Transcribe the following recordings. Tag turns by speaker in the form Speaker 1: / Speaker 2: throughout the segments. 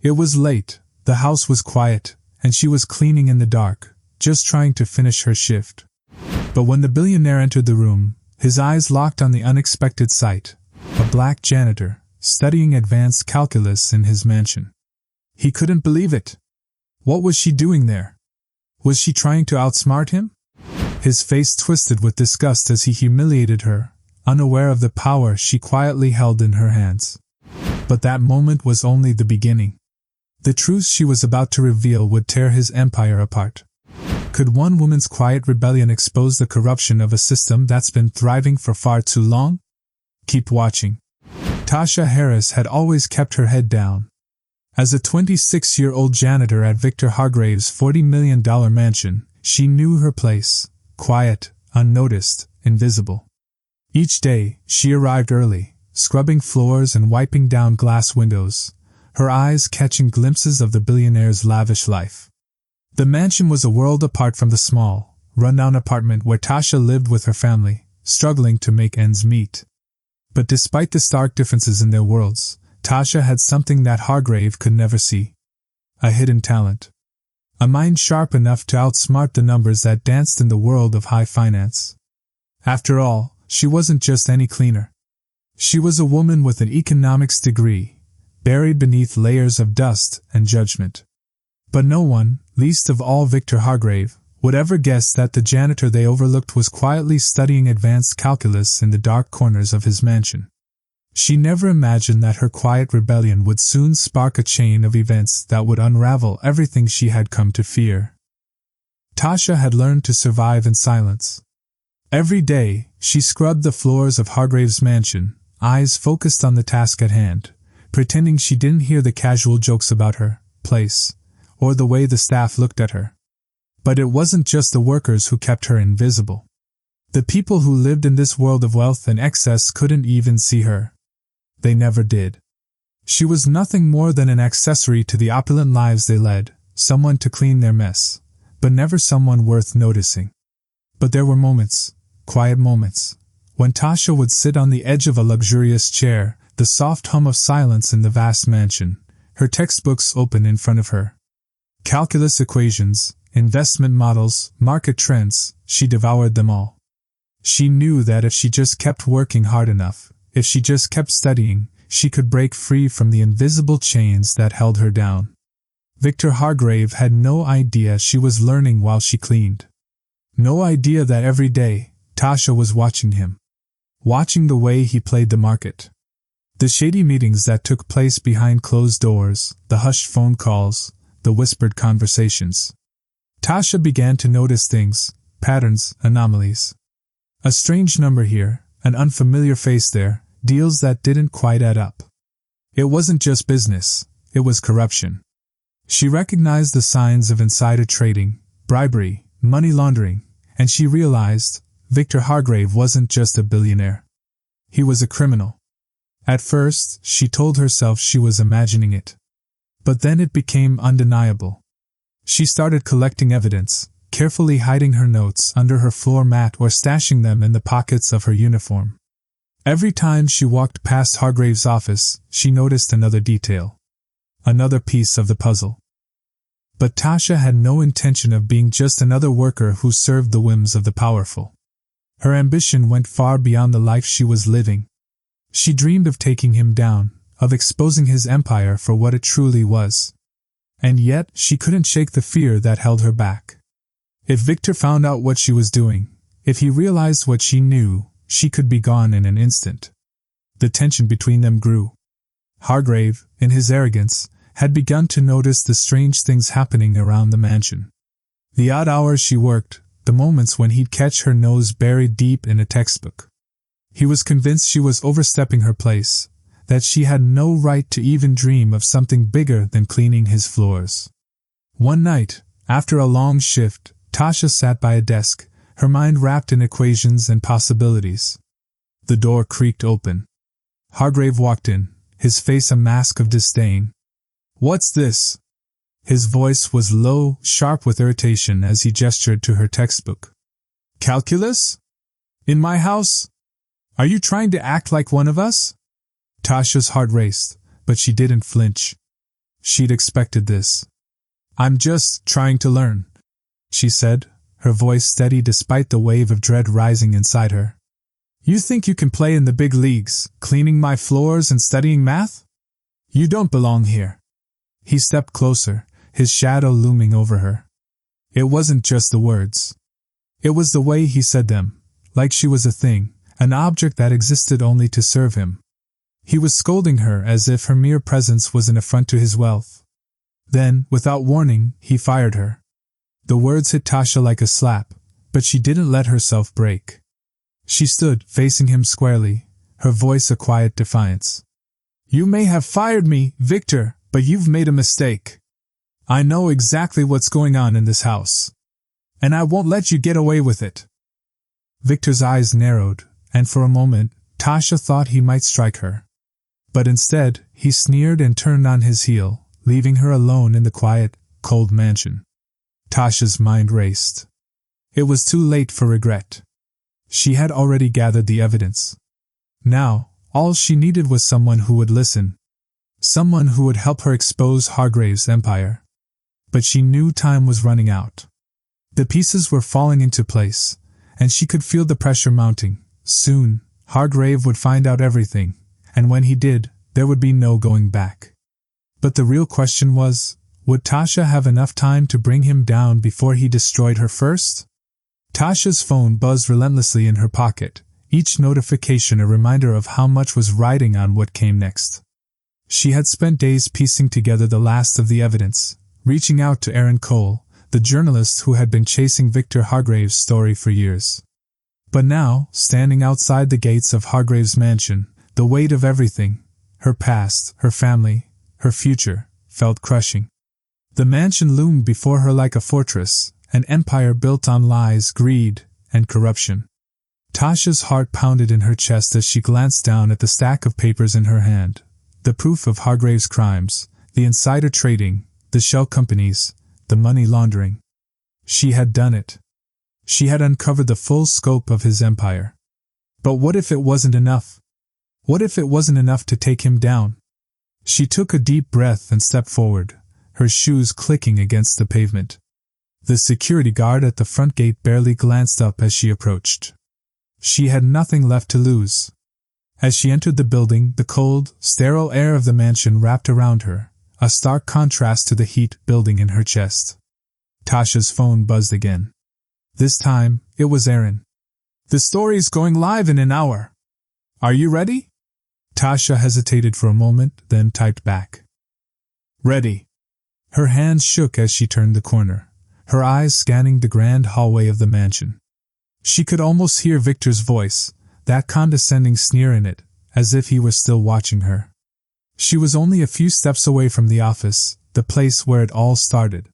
Speaker 1: It was late, the house was quiet, and she was cleaning in the dark, just trying to finish her shift. But when the billionaire entered the room, his eyes locked on the unexpected sight, a black janitor, studying advanced calculus in his mansion. He couldn't believe it. What was she doing there? Was she trying to outsmart him? His face twisted with disgust as he humiliated her, unaware of the power she quietly held in her hands. But that moment was only the beginning. The truth she was about to reveal would tear his empire apart. Could one woman's quiet rebellion expose the corruption of a system that's been thriving for far too long? Keep watching. Tasha Harris had always kept her head down. As a 26-year-old janitor at Victor Hargrave's $40 million mansion, she knew her place, quiet, unnoticed, invisible. Each day, she arrived early, scrubbing floors and wiping down glass windows, her eyes catching glimpses of the billionaire's lavish life. The mansion was a world apart from the small, rundown apartment where Tasha lived with her family, struggling to make ends meet. But despite the stark differences in their worlds, Tasha had something that Hargrave could never see. A hidden talent. A mind sharp enough to outsmart the numbers that danced in the world of high finance. After all, she wasn't just any cleaner. She was a woman with an economics degree, buried beneath layers of dust and judgment. But no one, least of all Victor Hargrave, would ever guess that the janitor they overlooked was quietly studying advanced calculus in the dark corners of his mansion. She never imagined that her quiet rebellion would soon spark a chain of events that would unravel everything she had come to fear. Tasha had learned to survive in silence. Every day, she scrubbed the floors of Hargrave's mansion, eyes focused on the task at hand, pretending she didn't hear the casual jokes about her place, or the way the staff looked at her. But it wasn't just the workers who kept her invisible. The people who lived in this world of wealth and excess couldn't even see her. They never did. She was nothing more than an accessory to the opulent lives they led, someone to clean their mess, but never someone worth noticing. But there were moments, quiet moments, when Tasha would sit on the edge of a luxurious chair, the soft hum of silence in the vast mansion, her textbooks open in front of her. Calculus equations, investment models, market trends, she devoured them all. She knew that if she just kept working hard enough, if she just kept studying, she could break free from the invisible chains that held her down. Victor Hargrave had no idea she was learning while she cleaned. No idea that every day, Tasha was watching him. Watching the way he played the market. The shady meetings that took place behind closed doors, the hushed phone calls, the whispered conversations. Tasha began to notice things, patterns, anomalies. A strange number here, an unfamiliar face there, deals that didn't quite add up. It wasn't just business, it was corruption. She recognized the signs of insider trading, bribery, money laundering, and she realized Victor Hargrave wasn't just a billionaire. He was a criminal. At first, she told herself she was imagining it. But then it became undeniable. She started collecting evidence, carefully hiding her notes under her floor mat or stashing them in the pockets of her uniform. Every time she walked past Hargrave's office, she noticed another detail. Another piece of the puzzle. But Tasha had no intention of being just another worker who served the whims of the powerful. Her ambition went far beyond the life she was living. She dreamed of taking him down, of exposing his empire for what it truly was. And yet, she couldn't shake the fear that held her back. If Victor found out what she was doing, if he realized what she knew, she could be gone in an instant. The tension between them grew. Hargrave, in his arrogance, had begun to notice the strange things happening around the mansion. The odd hours she worked, the moments when he'd catch her nose buried deep in a textbook. He was convinced she was overstepping her place, that she had no right to even dream of something bigger than cleaning his floors. One night, after a long shift, Tasha sat by a desk, her mind wrapped in equations and possibilities. The door creaked open. Hargrave walked in, his face a mask of disdain. "What's this?" His voice was low, sharp with irritation as he gestured to her textbook. "Calculus? In my house? Are you trying to act like one of us?" Tasha's heart raced, but she didn't flinch. She'd expected this. "I'm just trying to learn," she said, her voice steady despite the wave of dread rising inside her. "You think you can play in the big leagues, cleaning my floors and studying math? You don't belong here." He stepped closer, his shadow looming over her. It wasn't just the words. It was the way he said them, like she was a thing, an object that existed only to serve him. He was scolding her as if her mere presence was an affront to his wealth. Then, without warning, he fired her. The words hit Tasha like a slap, but she didn't let herself break. She stood, facing him squarely, her voice a quiet defiance. "You may have fired me, Victor, but you've made a mistake. I know exactly what's going on in this house. And I won't let you get away with it." Victor's eyes narrowed, and for a moment, Tasha thought he might strike her. But instead, he sneered and turned on his heel, leaving her alone in the quiet, cold mansion. Tasha's mind raced. It was too late for regret. She had already gathered the evidence. Now, all she needed was someone who would listen. Someone who would help her expose Hargrave's empire. But she knew time was running out. The pieces were falling into place, and she could feel the pressure mounting. Soon, Hargrave would find out everything, and when he did, there would be no going back. But the real question was, would Tasha have enough time to bring him down before he destroyed her first? Tasha's phone buzzed relentlessly in her pocket, each notification a reminder of how much was riding on what came next. She had spent days piecing together the last of the evidence, reaching out to Aaron Cole, the journalist who had been chasing Victor Hargrave's story for years. But now, standing outside the gates of Hargrave's mansion, the weight of everything, her past, her family, her future, felt crushing. The mansion loomed before her like a fortress, an empire built on lies, greed, and corruption. Tasha's heart pounded in her chest as she glanced down at the stack of papers in her hand, the proof of Hargrave's crimes, the insider trading, the shell companies, the money laundering. She had done it. She had uncovered the full scope of his empire. But what if it wasn't enough? What if it wasn't enough to take him down? She took a deep breath and stepped forward, her shoes clicking against the pavement. The security guard at the front gate barely glanced up as she approached. She had nothing left to lose. As she entered the building, the cold, sterile air of the mansion wrapped around her, a stark contrast to the heat building in her chest. Tasha's phone buzzed again. This time, it was Aaron. "The story's going live in an hour. Are you ready?" Tasha hesitated for a moment, then typed back. "Ready." Her hands shook as she turned the corner, her eyes scanning the grand hallway of the mansion. She could almost hear Victor's voice, that condescending sneer in it, as if he were still watching her. She was only a few steps away from the office, the place where it all started.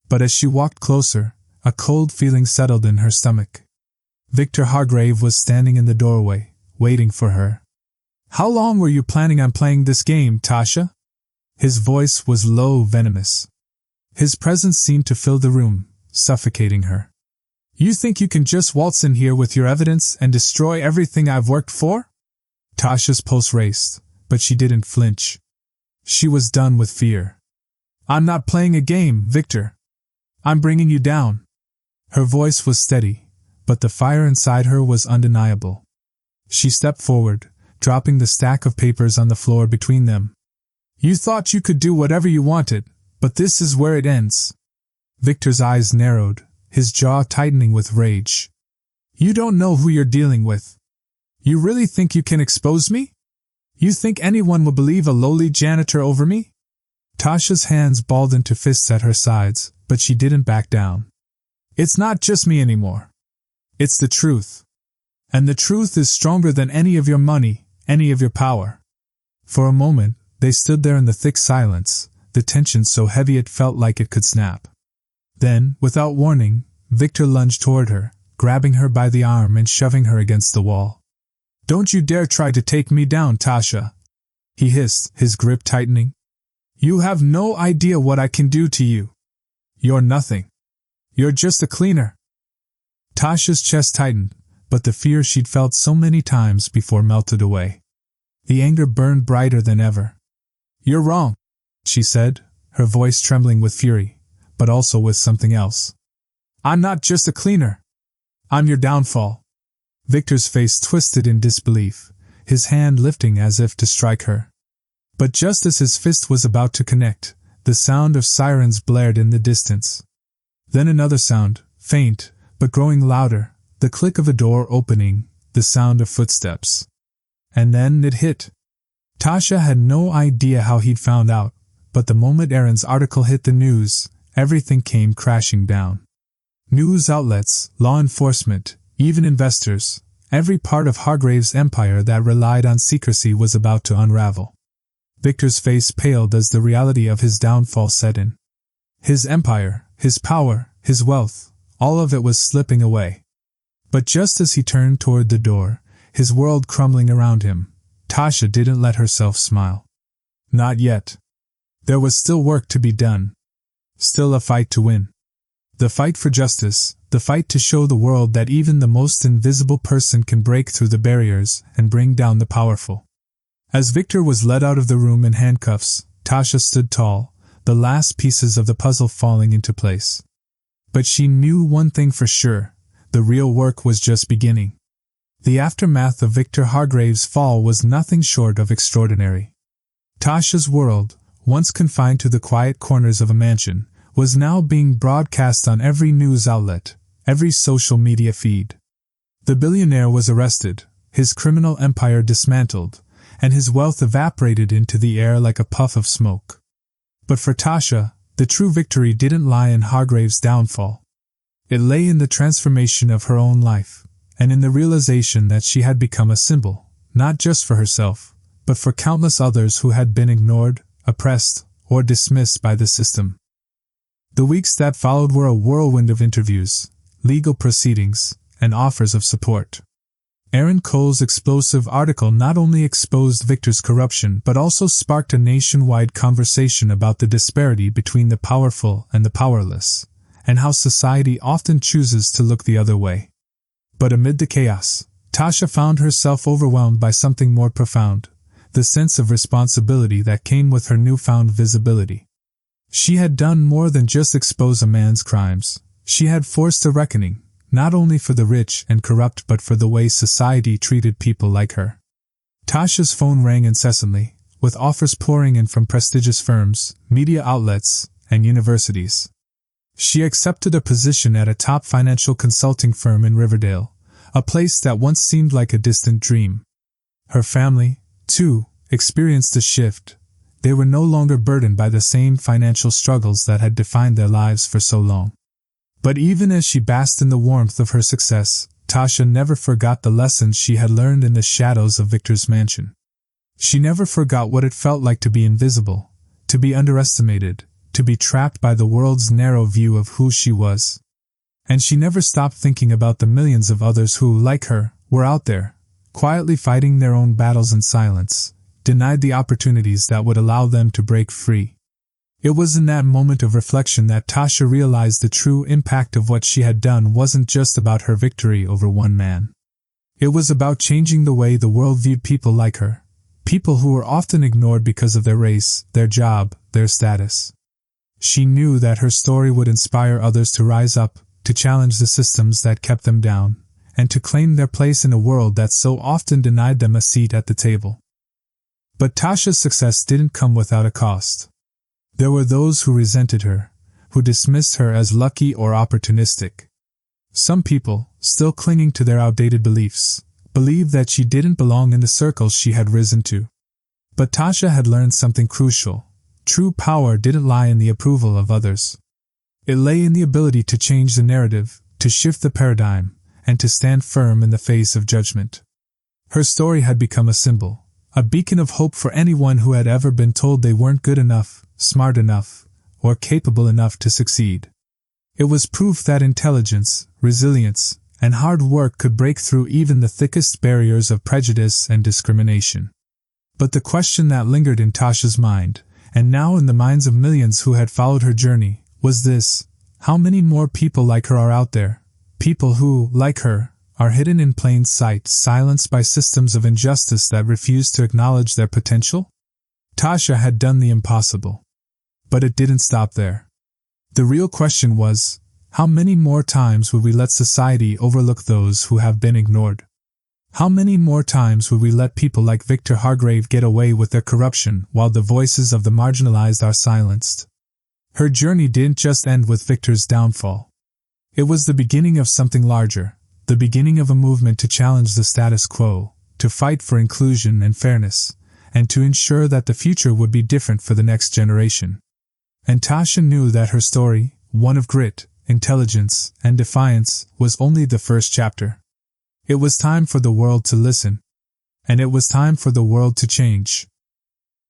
Speaker 1: But as she walked closer, a cold feeling settled in her stomach. Victor Hargrave was standing in the doorway, waiting for her. "How long were you planning on playing this game, Tasha?" His voice was low, venomous. His presence seemed to fill the room, suffocating her. "You think you can just waltz in here with your evidence and destroy everything I've worked for?" Tasha's pulse raced, but she didn't flinch. She was done with fear. "I'm not playing a game, Victor. I'm bringing you down." Her voice was steady, but the fire inside her was undeniable. She stepped forward, dropping the stack of papers on the floor between them. "You thought you could do whatever you wanted, but this is where it ends." Victor's eyes narrowed, his jaw tightening with rage. "You don't know who you're dealing with. You really think you can expose me? You think anyone will believe a lowly janitor over me?" Tasha's hands balled into fists at her sides, but she didn't back down. "It's not just me anymore. It's the truth. And the truth is stronger than any of your money, any of your power." For a moment, they stood there in the thick silence, the tension so heavy it felt like it could snap. Then, without warning, Victor lunged toward her, grabbing her by the arm and shoving her against the wall. "Don't you dare try to take me down, Tasha," he hissed, his grip tightening. "You have no idea what I can do to you. You're nothing. You're just a cleaner." Tasha's chest tightened, but the fear she'd felt so many times before melted away. The anger burned brighter than ever. "You're wrong," she said, her voice trembling with fury, but also with something else. I'm not just a cleaner. I'm your downfall. Victor's face twisted in disbelief, his hand lifting as if to strike her. But just as his fist was about to connect, the sound of sirens blared in the distance. Then another sound, faint, but growing louder, the click of a door opening, the sound of footsteps. And then it hit. Tasha had no idea how he'd found out, but the moment Aaron's article hit the news, everything came crashing down. News outlets, law enforcement, even investors, every part of Hargrave's empire that relied on secrecy was about to unravel. Victor's face paled as the reality of his downfall set in. His empire, his power, his wealth, all of it was slipping away. But just as he turned toward the door, his world crumbling around him, Tasha didn't let herself smile. Not yet. There was still work to be done. Still a fight to win. The fight for justice, the fight to show the world that even the most invisible person can break through the barriers and bring down the powerful. As Victor was led out of the room in handcuffs, Tasha stood tall, the last pieces of the puzzle falling into place. But she knew one thing for sure, the real work was just beginning. The aftermath of Victor Hargrave's fall was nothing short of extraordinary. Tasha's world, once confined to the quiet corners of a mansion, was now being broadcast on every news outlet, every social media feed. The billionaire was arrested, his criminal empire dismantled, and his wealth evaporated into the air like a puff of smoke. But for Tasha, the true victory didn't lie in Hargrave's downfall. It lay in the transformation of her own life, and in the realization that she had become a symbol, not just for herself, but for countless others who had been ignored, oppressed, or dismissed by the system. The weeks that followed were a whirlwind of interviews, legal proceedings, and offers of support. Aaron Cole's explosive article not only exposed Victor's corruption but also sparked a nationwide conversation about the disparity between the powerful and the powerless, and how society often chooses to look the other way. But amid the chaos, Tasha found herself overwhelmed by something more profound, the sense of responsibility that came with her newfound visibility. She had done more than just expose a man's crimes. She had forced a reckoning, not only for the rich and corrupt but for the way society treated people like her. Tasha's phone rang incessantly, with offers pouring in from prestigious firms, media outlets, and universities. She accepted a position at a top financial consulting firm in Riverdale, a place that once seemed like a distant dream. Her family, too, experienced a shift. They were no longer burdened by the same financial struggles that had defined their lives for so long. But even as she basked in the warmth of her success, Tasha never forgot the lessons she had learned in the shadows of Victor's mansion. She never forgot what it felt like to be invisible, to be underestimated, to be trapped by the world's narrow view of who she was. And she never stopped thinking about the millions of others who, like her, were out there, quietly fighting their own battles in silence, denied the opportunities that would allow them to break free. It was in that moment of reflection that Tasha realized the true impact of what she had done wasn't just about her victory over one man. It was about changing the way the world viewed people like her, people who were often ignored because of their race, their job, their status. She knew that her story would inspire others to rise up, to challenge the systems that kept them down, and to claim their place in a world that so often denied them a seat at the table. But Tasha's success didn't come without a cost. There were those who resented her, who dismissed her as lucky or opportunistic. Some people, still clinging to their outdated beliefs, believed that she didn't belong in the circles she had risen to. But Tasha had learned something crucial. True power didn't lie in the approval of others. It lay in the ability to change the narrative, to shift the paradigm, and to stand firm in the face of judgment. Her story had become a symbol, a beacon of hope for anyone who had ever been told they weren't good enough, smart enough, or capable enough to succeed. It was proof that intelligence, resilience, and hard work could break through even the thickest barriers of prejudice and discrimination. But the question that lingered in Tasha's mind, and now in the minds of millions who had followed her journey, was this: how many more people like her are out there? People who, like her, are hidden in plain sight, silenced by systems of injustice that refuse to acknowledge their potential? Tasha had done the impossible. But it didn't stop there. The real question was, how many more times would we let society overlook those who have been ignored? How many more times would we let people like Victor Hargrave get away with their corruption while the voices of the marginalized are silenced? Her journey didn't just end with Victor's downfall. It was the beginning of something larger, the beginning of a movement to challenge the status quo, to fight for inclusion and fairness, and to ensure that the future would be different for the next generation. And Tasha knew that her story, one of grit, intelligence, and defiance, was only the first chapter. It was time for the world to listen. And it was time for the world to change.